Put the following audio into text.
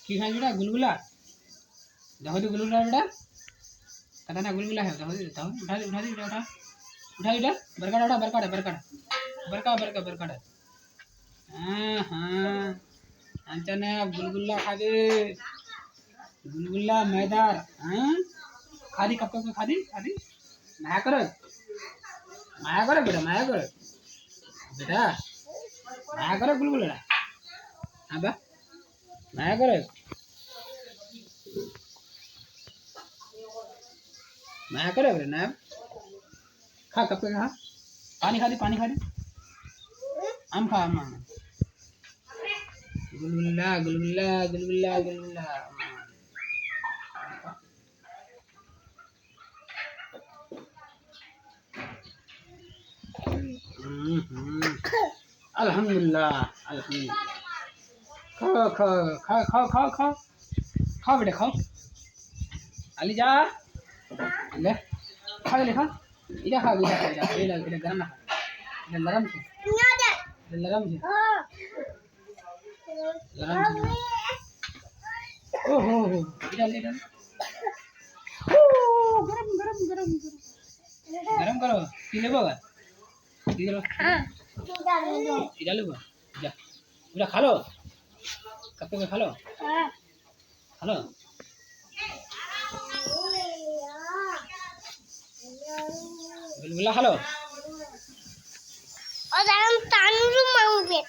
की खाए बेटा गुलगुला देखो तो गुलगुला बेटा कटा ना गुलगुला है देखो उठा दे बेटा उठा बेटा बरकड़ा उठा बरकड़ा बरकड़ा हाँ अंचना गुलगुला खा दे गुलगुला मैदार हाँ खादी कब कब खादी माया कर बेटा माया कर गुलगुला हाँ बा माया कर बेटा ना खा कब खा पानी खा दी आम खा आम गुलगुला गुलगुला गुलगुला गुलगुला अल्हम्दुलिल्लाह अल्हम्दुलिल्लाह खाओ खाओ खाओ खाओ खाओ खाओ खाओ बेटा खाओ अली जा ले खा ले खा इधर खा इधर गरम ना इधर नरम से गरम ओहो इधर गरम करो पी ले बाबा इधर ले जा पूरा खा लो कब तक खा लो गुलगुला खा लो और हम तानू मांगे